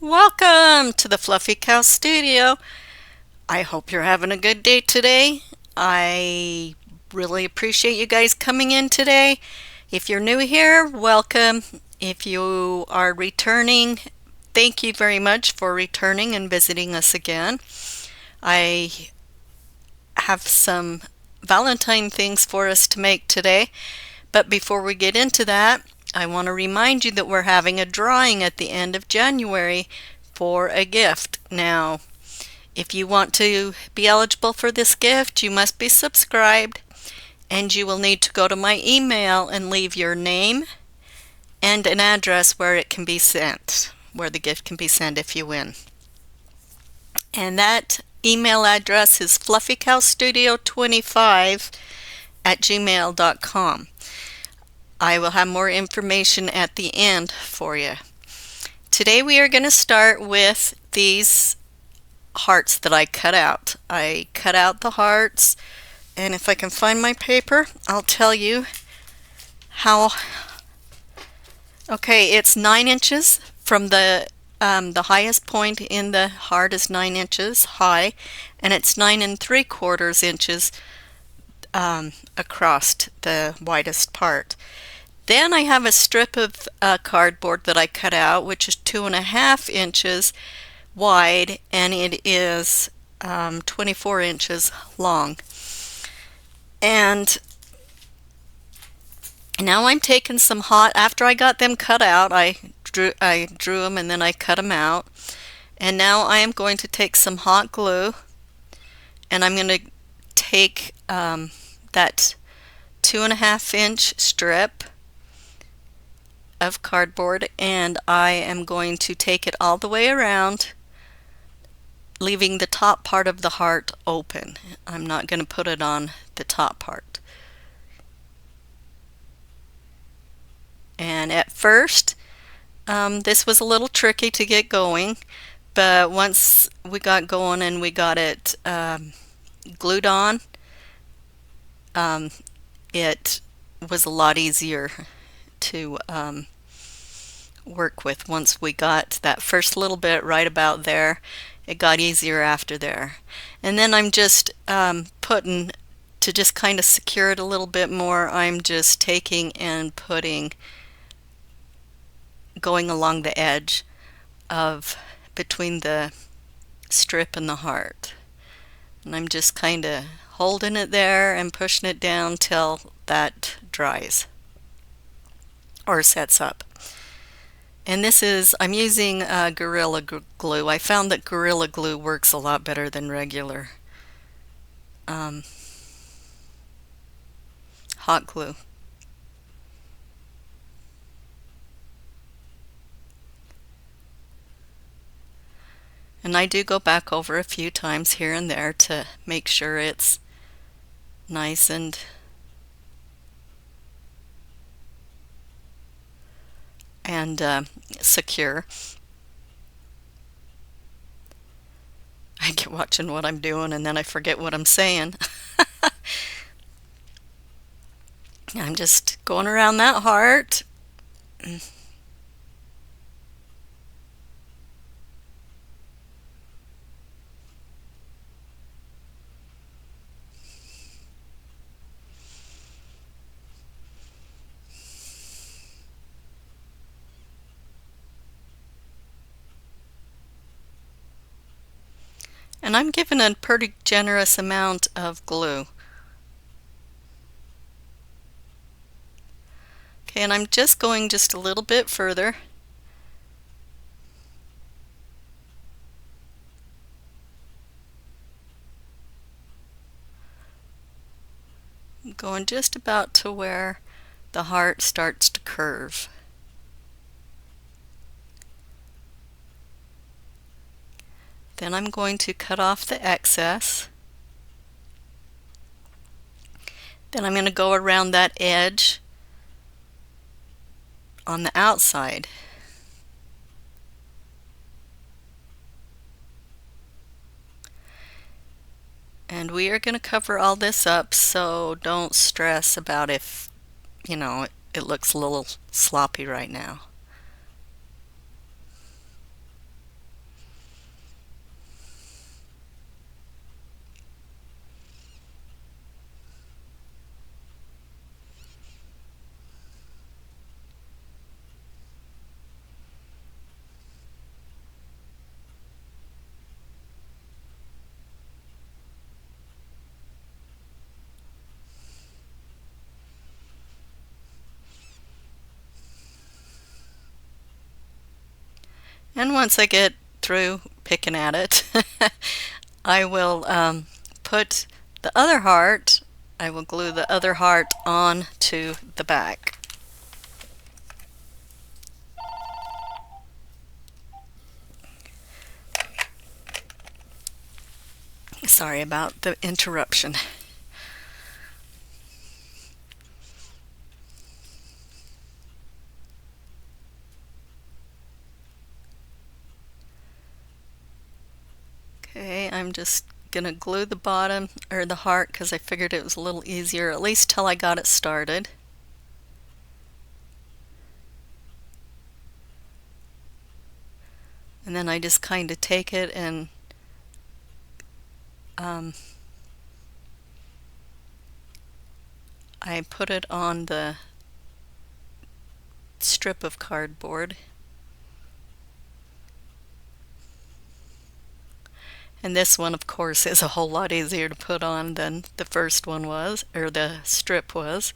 Welcome to the Fluffy Cow Studio. I hope you're having a good day today. I really appreciate you guys coming in today. If you're new here, welcome. If you are returning, thank you very much for returning and visiting us again. I have some Valentine things for us to make today, but before we get into that, I want to remind you that we're having a drawing at the end of January for a gift. Now, if you want to be eligible for this gift, you must be subscribed, and you will need to go to my email and leave your name and an address where it can be sent, where the gift can be sent if you win. And that email address is fluffycowstudio25@gmail.com. I will have more information at the end for you. Today we are going to start with these hearts that I cut out. I cut out the hearts, and if I can find my paper, I'll tell you how. Okay, it's 9 inches from the highest point in the heart is 9 inches high, and it's 9 3/4 inches across the widest part. Then I have a strip of cardboard that I cut out, which is 2.5 inches wide, and it is 24 inches long. And now I'm taking some hot, after I got them cut out, I drew them and then I cut them out. And now I am going to take some hot glue, and I'm going to take that 2.5 inch strip of cardboard, and I am going to take it all the way around, leaving the top part of the heart open. I'm not going to put it on the top part. And at first, this was a little tricky to get going, but once we got going and we got it glued on, it was a lot easier to work with. Once we got that first little bit right about there, it got easier after there. And then I'm just putting, to just kind of secure it a little bit more, I'm just taking and putting, going along the edge of between the strip and the heart. And I'm just kind of holding it there and pushing it down till that dries or sets up. And this is, I'm using Gorilla Glue. I found that Gorilla Glue works a lot better than regular hot glue. And I do go back over a few times here and there to make sure it's nice and secure. I get watching what I'm doing and then I forget what I'm saying. I'm just going around that heart. And I'm giving a pretty generous amount of glue. Okay, and I'm just going just a little bit further. I'm going just about to where the heart starts to curve. Then I'm going to cut off the excess. Then I'm going to go around that edge on the outside. And we are going to cover all this up, so don't stress about if, it looks a little sloppy right now. And once I get through picking at it, I will put the other heart, I will glue the other heart on to the back. Sorry about the interruption. Okay, I'm just gonna glue the bottom or the heart because I figured it was a little easier, at least till I got it started. And then I just kind of take it and I put it on the strip of cardboard. And this one, of course, is a whole lot easier to put on than the first one was, or the strip was.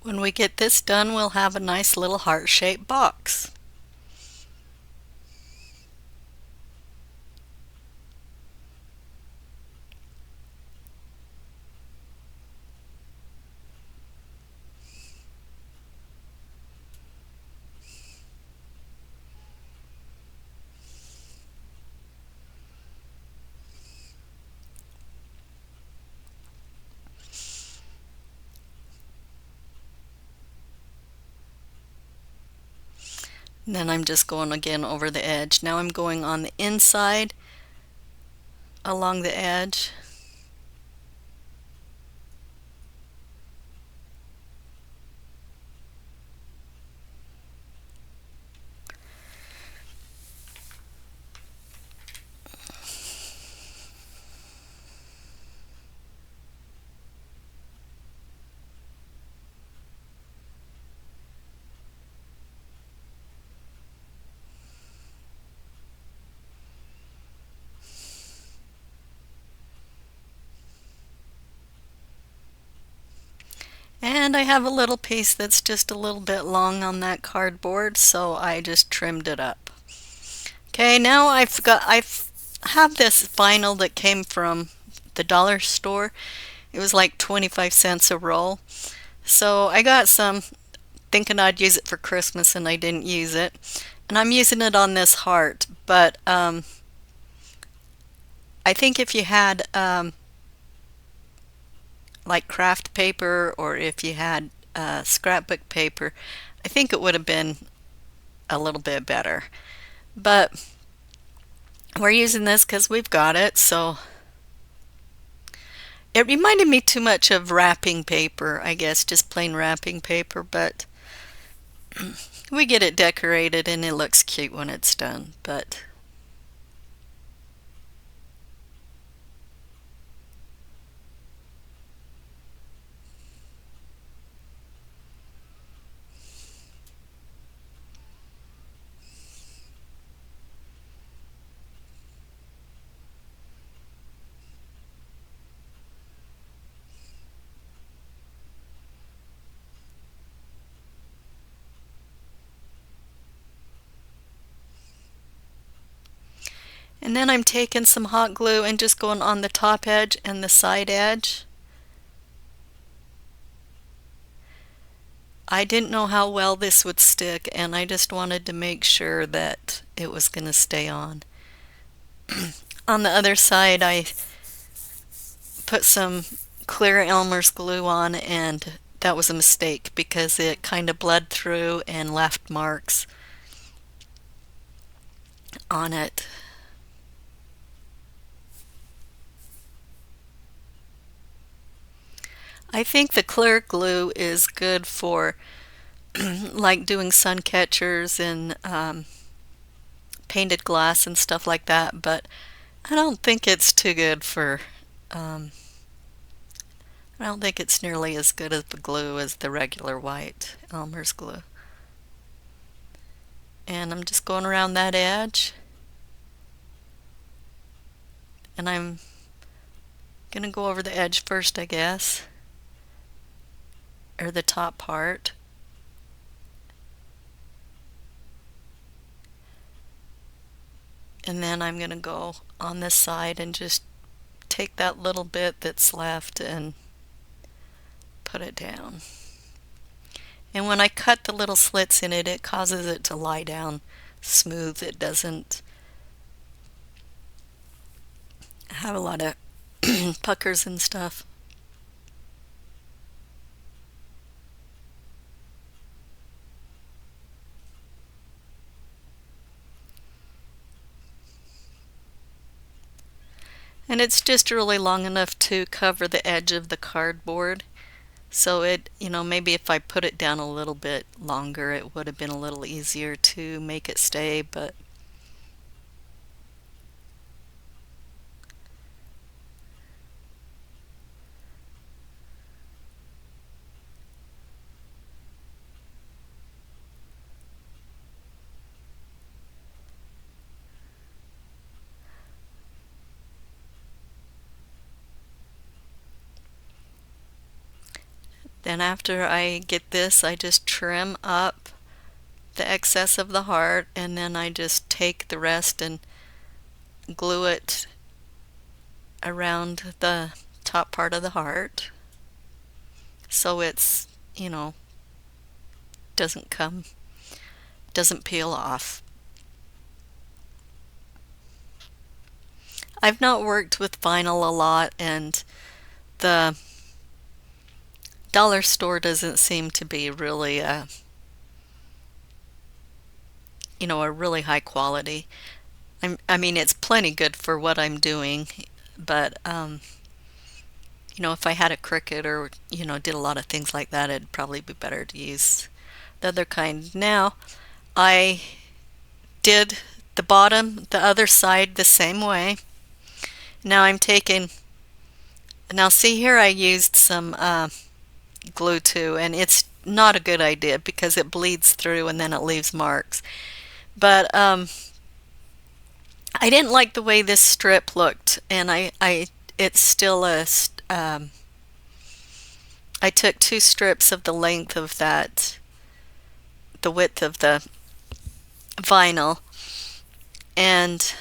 When we get this done, we'll have a nice little heart-shaped box. And then I'm just going again over the edge. Now I'm going on the inside along the edge. And I have a little piece that's just a little bit long on that cardboard, so I just trimmed it up. Okay, now I have this vinyl that came from the dollar store. It was like 25 cents a roll. So I got some thinking I'd use it for Christmas and I didn't use it. And I'm using it on this heart, but I think if you had like craft paper or if you had scrapbook paper, I think it would have been a little bit better. But we're using this because we've got it, so it reminded me too much of wrapping paper, I guess, just plain wrapping paper, but we get it decorated and it looks cute when it's done. But and then I'm taking some hot glue and just going on the top edge and the side edge. I didn't know how well this would stick, and I just wanted to make sure that it was going to stay on. On the other side, I put some clear Elmer's glue on, and that was a mistake because it kind of bled through and left marks on it. I think the clear glue is good for like doing sun catchers and painted glass and stuff like that, but I don't think it's too good for um, I don't think it's nearly as good as the glue as the regular white Elmer's glue. And I'm just going around that edge, and I'm gonna go over the edge first, I guess, or the top part. And then I'm gonna go on this side and just take that little bit that's left and put it down. And when I cut the little slits in it, it causes it to lie down smooth. It doesn't have a lot of puckers and stuff. And it's just really long enough to cover the edge of the cardboard. So it, maybe if I put it down a little bit longer, it would have been a little easier to make it stay, but then after I get this, I just trim up the excess of the heart, and then I just take the rest and glue it around the top part of the heart so it's, doesn't peel off. I've not worked with vinyl a lot, and the dollar store doesn't seem to be really a really high quality. I mean, it's plenty good for what I'm doing, but if I had a Cricut or did a lot of things like that, it'd probably be better to use the other kind. Now, I did the bottom, the other side the same way. Now I'm taking, now see here I used some glue too, and it's not a good idea because it bleeds through and then it leaves marks. But I didn't like the way this strip looked, and it's still I took two strips of the length of the width of the vinyl, and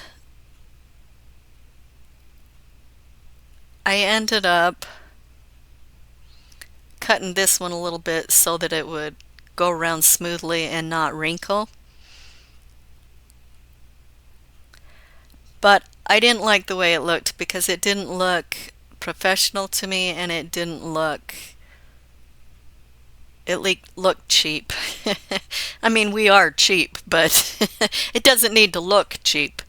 I ended up cutting this one a little bit so that it would go around smoothly and not wrinkle. But I didn't like the way it looked because it didn't look professional to me, and it didn't look, looked cheap. I mean, we are cheap, but it doesn't need to look cheap.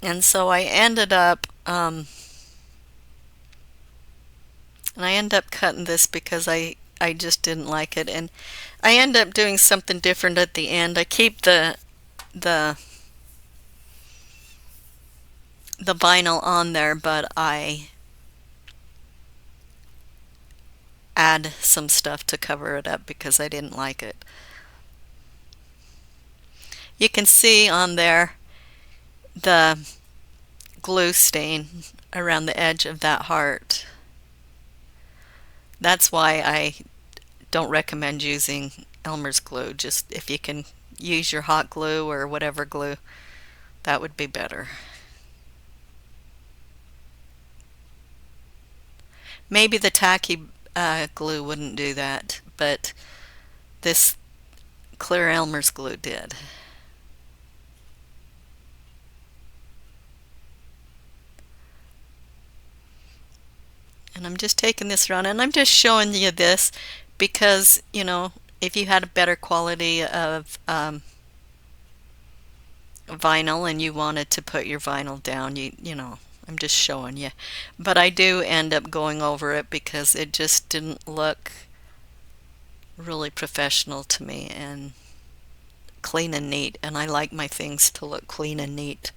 And so I ended up cutting this because I just didn't like it, and I end up doing something different at the end. I keep the vinyl on there, but I add some stuff to cover it up because I didn't like it. You can see on there the glue stain around the edge of that heart. That's why I don't recommend using Elmer's glue. Just if you can use your hot glue or whatever glue, that would be better. Maybe the tacky glue wouldn't do that, but this clear Elmer's glue did. And I'm just taking this around and I'm just showing you this because, you know, if you had a better quality of vinyl and you wanted to put your vinyl down, you know, I'm just showing you. But I do end up going over it because it just didn't look really professional to me and clean and neat, and I like my things to look clean and neat.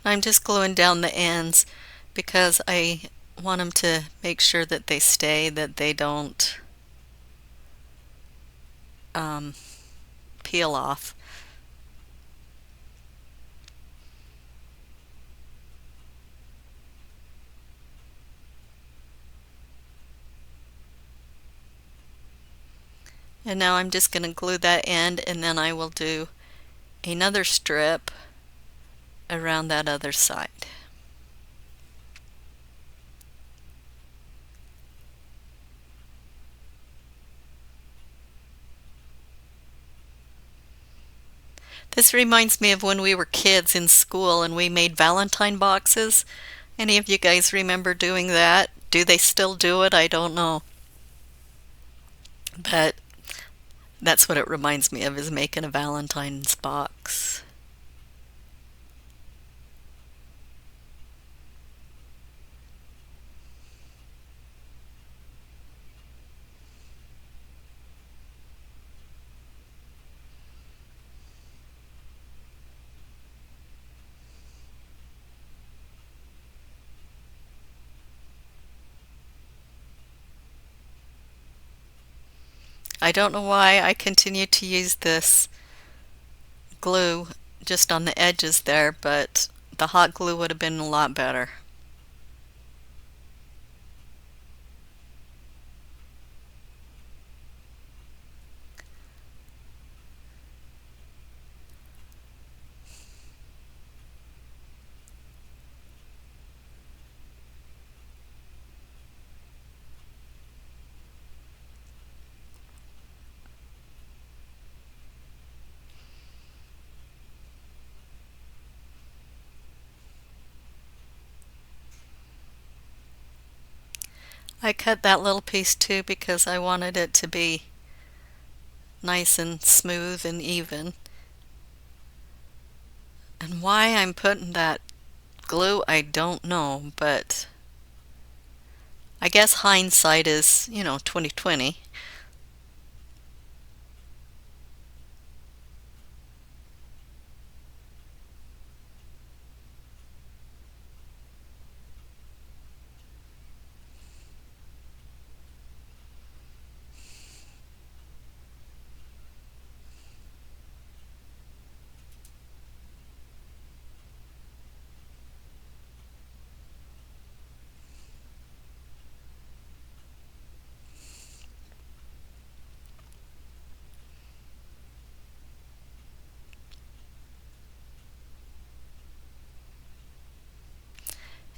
I'm just gluing down the ends because I want them to make sure that they stay, that they don't um, peel off. And now I'm just going to glue that end, and then I will do another strip around that other side. This reminds me of when we were kids in school and we made Valentine boxes. Any of you guys remember doing that? Do they still do it? I don't know. But that's what it reminds me of, is making a Valentine's box. I don't know why I continue to use this glue just on the edges there, but the hot glue would have been a lot better. I cut that little piece too because I wanted it to be nice and smooth and even. And why I'm putting that glue, I don't know, but I guess hindsight is, 2020.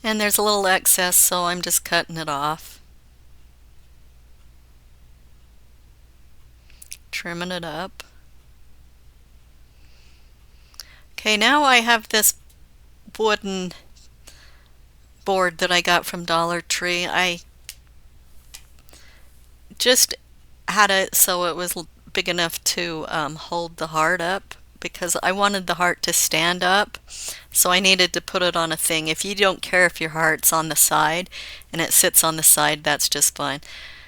And there's a little excess, so I'm just cutting it off, trimming it up. Okay, now I have this wooden board that I got from Dollar Tree. I just had it so it was big enough to hold the heart up because I wanted the heart to stand up, so I needed to put it on a thing. If you don't care if your heart's on the side and it sits on the side, that's just fine.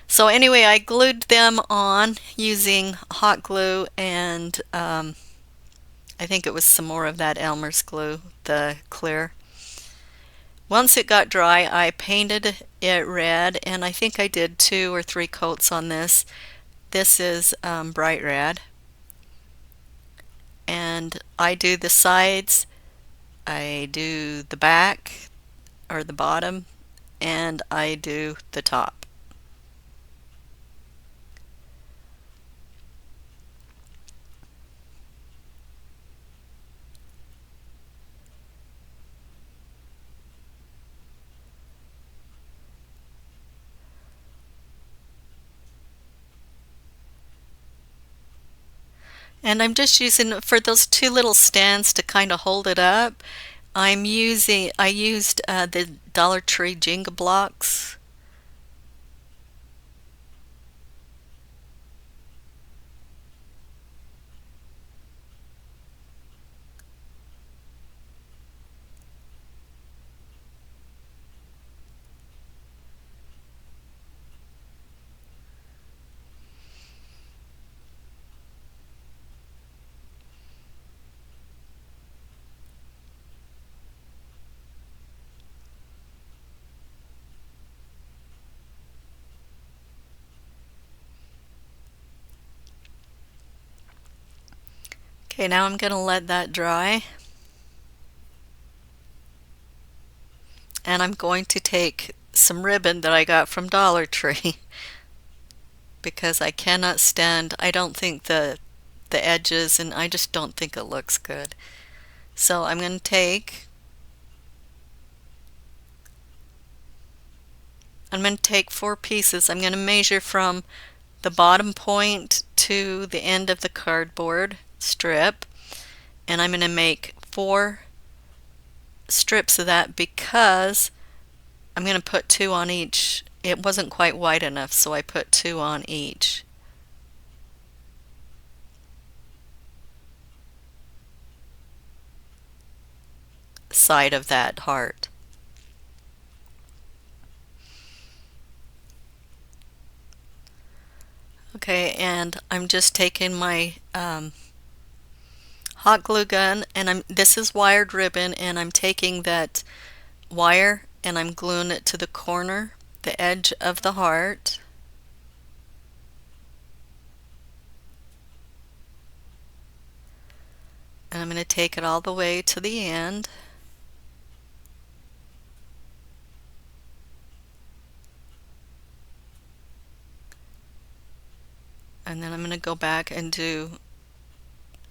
So anyway, I glued them on using hot glue and I think it was some more of that Elmer's glue, the clear. Once it got dry, I painted it red, and I think I did 2 or 3 coats on this. This is bright red. And I do the sides, I do the back or the bottom, and I do the top. And I'm just using for those two little stands to kind of hold it up. I used the Dollar Tree Jenga blocks. Okay, now I'm going to let that dry. And I'm going to take some ribbon that I got from Dollar Tree because I cannot stand, I don't think the edges, and I just don't think it looks good. So I'm going to take 4 pieces. I'm going to measure from the bottom point to the end of the cardboard strip, and I'm going to make 4 strips of that because I'm going to put 2 on each. It wasn't quite wide enough, so I put 2 on each. Side of that heart. Okay, and I'm just taking my hot glue gun, and this is wired ribbon, and I'm taking that wire and I'm gluing it to the corner, the edge of the heart. And I'm going to take it all the way to the end. And then I'm going to go back and do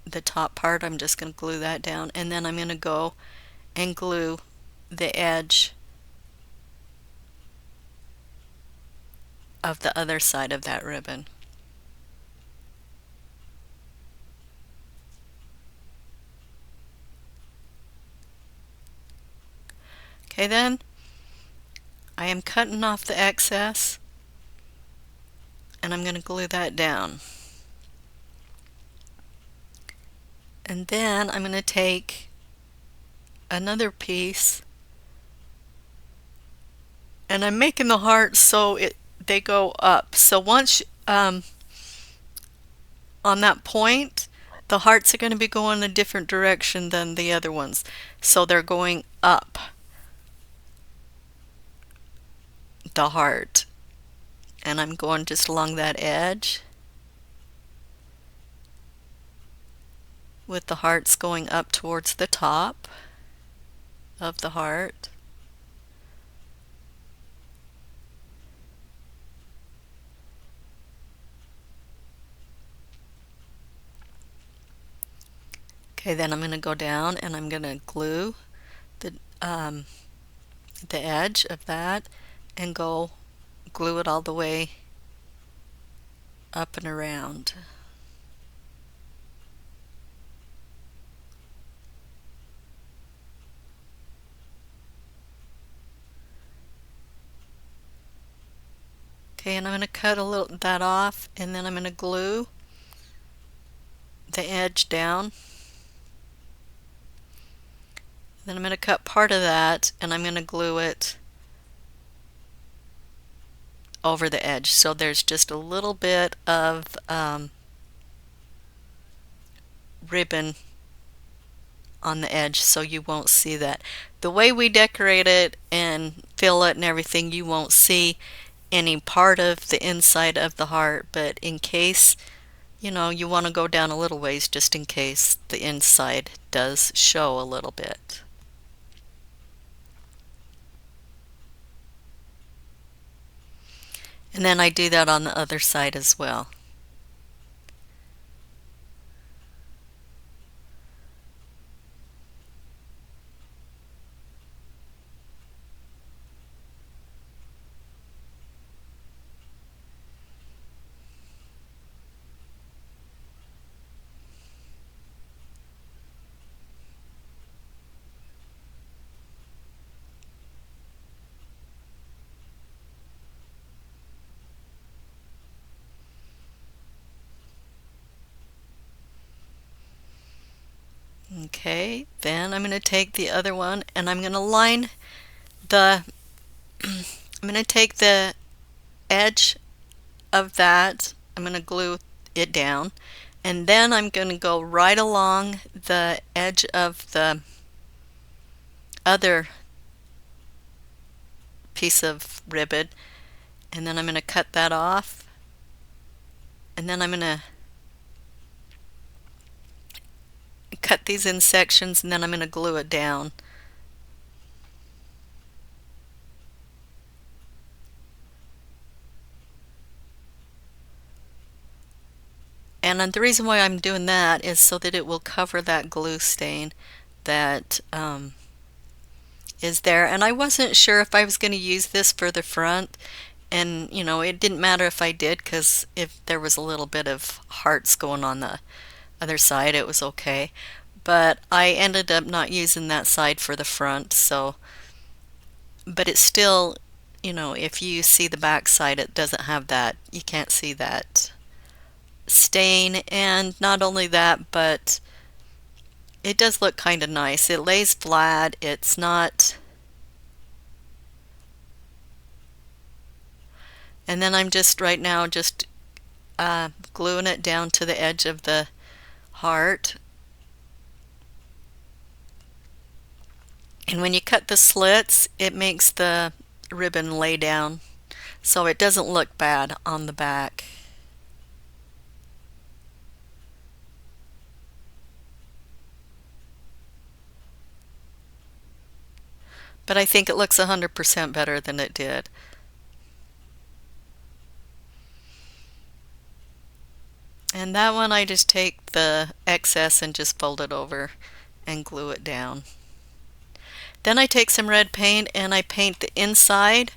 the top part. I'm just going to glue that down, and then I'm going to go and glue the edge of the other side of that ribbon. Okay, then I am cutting off the excess, and I'm going to glue that down. And then I'm going to take another piece, and I'm making the heart so they go up. So once on that point, the hearts are going to be going a different direction than the other ones. So they're going up the heart. And I'm going just along that edge with the hearts going up towards the top of the heart. Okay, then I'm going to go down and I'm going to glue the edge of that and go glue it all the way up and around. Okay, and I'm going to cut a little that off, and then I'm going to glue the edge down. Then I'm going to cut part of that, and I'm going to glue it over the edge. So there's just a little bit of ribbon on the edge, so you won't see that. The way we decorate it and fill it and everything, you won't see any part of the inside of the heart, but in case you want to go down a little ways, just in case the inside does show a little bit. And then I do that on the other side as well. Okay, then I'm going to take the other one and I'm going to line the, I'm going to take the edge of that, I'm going to glue it down, and then I'm going to go right along the edge of the other piece of ribbon, and then I'm going to cut that off, and then I'm going to cut these in sections, and then I'm going to glue it down. And the reason why I'm doing that is so that it will cover that glue stain that is there. And I wasn't sure if I was going to use this for the front, and you know, it didn't matter if I did, because if there was a little bit of hearts going on the other side, it was okay. But I ended up not using that side for the front, so, but it's still, you know, if you see the back side, it doesn't have that, you can't see that stain. And not only that, but it does look kind of nice. It lays flat, it's not. And then I'm just right now just gluing it down to the edge of the heart. And when you cut the slits, it makes the ribbon lay down so it doesn't look bad on the back. But I think it looks 100% better than it did. And that one I just take the excess and just fold it over and glue it down. Then I take some red paint and I paint the inside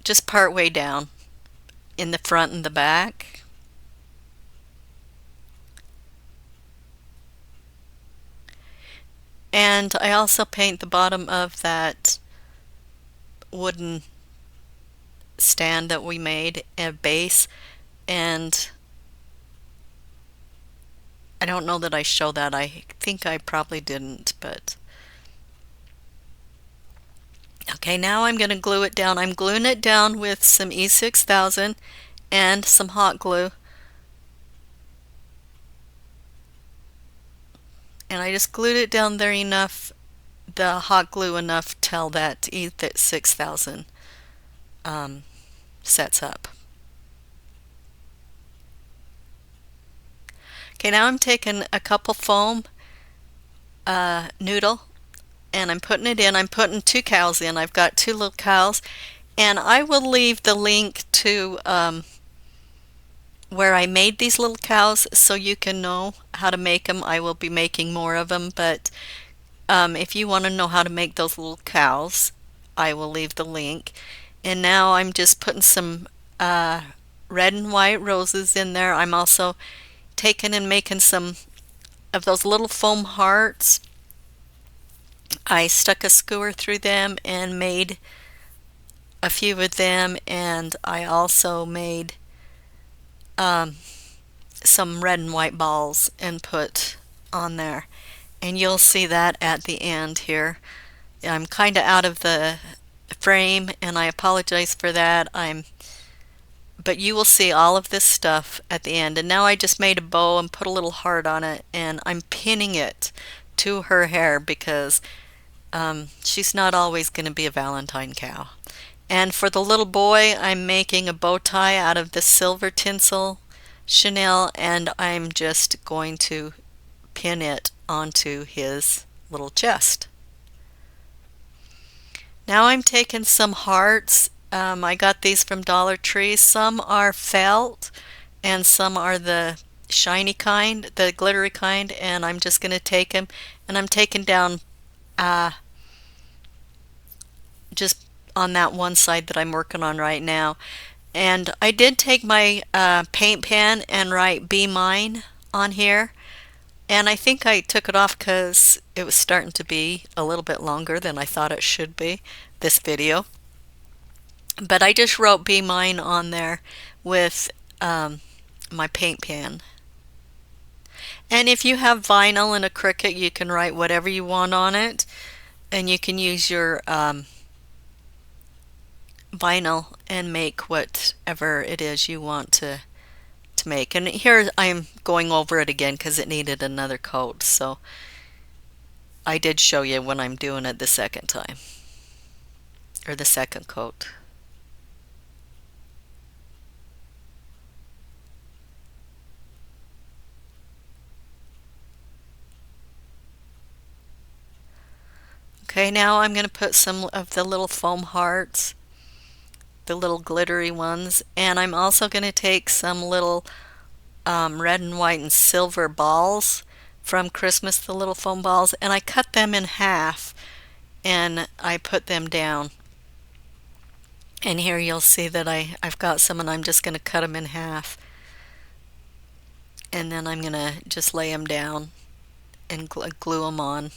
just part way down in the front and the back. And I also paint the bottom of that wooden stand that we made, a base, and I don't know that I show that. I think I probably didn't, but okay, now I'm going to glue it down. I'm gluing it down with some E6000 and some hot glue. And I just glued it down there enough, the hot glue enough till that E6000 sets up. Okay, now I'm taking a couple foam noodle and I'm putting it in. I'm putting 2 cows in. I've got 2 little cows, and I will leave the link to where I made these little cows so you can know how to make them. I will be making more of them, but if you want to know how to make those little cows, I will leave the link. And now I'm just putting some red and white roses in there. I'm also taking and making some of those little foam hearts. I stuck a skewer through them and made a few of them, and I also made some red and white balls and put on there, and you'll see that at the end here. I'm kind of out of the frame and I apologize for that. But you will see all of this stuff at the end. And now I just made a bow and put a little heart on it, and I'm pinning it to her hair because she's not always going to be a Valentine cow. And for the little boy, I'm making a bow tie out of the silver tinsel chenille, and I'm just going to pin it onto his little chest. Now I'm taking some hearts. I got these from Dollar Tree. Some are felt and some are the shiny kind, the glittery kind, and I'm just going to take them, and I'm taking down just on that one side that I'm working on right now. And I did take my paint pen and write "Be Mine" on here, and I think I took it off because it was starting to be a little bit longer than I thought it should be, this video. But I just wrote "Be Mine" on there with my paint pen. And if you have vinyl and a Cricut, you can write whatever you want on it, and you can use your vinyl and make whatever it is you want to make. And here I'm going over it again because it needed another coat, so I did show you when I'm doing it the second time, or the second coat. Okay, now I'm going to put some of the little foam hearts, the little glittery ones, and I'm also going to take some little red and white and silver balls from Christmas, the little foam balls, and I cut them in half and I put them down. And here you'll see that I've got some, and I'm just going to cut them in half. And then I'm going to just lay them down and glue them on.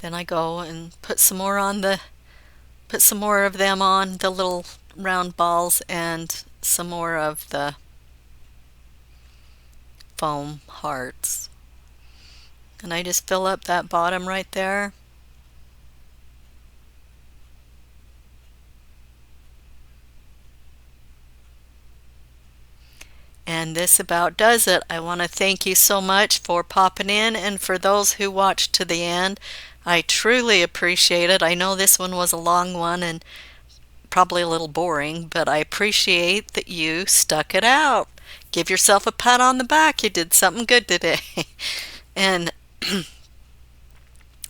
Then I go and put some more of them on the little round balls, and some more of the foam hearts. And I just fill up that bottom right there. And this about does it. I want to thank you so much for popping in, and for those who watched to the end, I truly appreciate it. I know this one was a long one and probably a little boring, but I appreciate that you stuck it out. Give yourself a pat on the back. You did something good today. And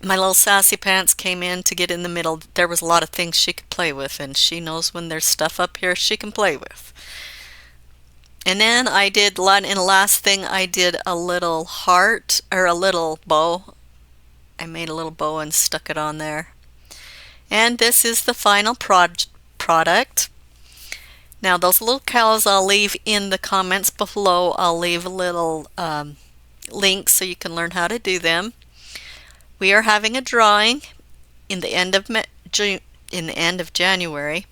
my little sassy pants came in to get in the middle. There was a lot of things she could play with, and she knows when there's stuff up here she can play with. And then I did, in the last thing, I did a little heart, or a little bow. I made a little bow and stuck it on there. And this is the final product. Now those little cows I'll leave in the comments below. I'll leave a little link so you can learn how to do them. We are having a drawing in the end of January,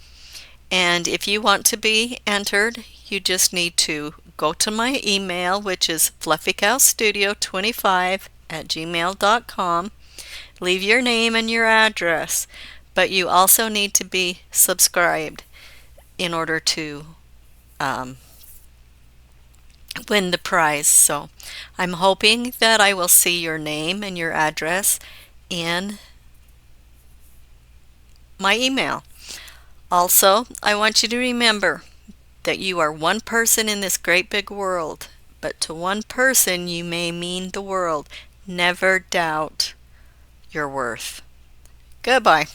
and if you want to be entered, you just need to go to my email, which is fluffycowstudio25@gmail.com. Leave your name and your address, but you also need to be subscribed in order to win the prize. So I'm hoping that I will see your name and your address in my email. Also, I want you to remember that you are one person in this great big world, but to one person you may mean the world. Never doubt your worth. Goodbye.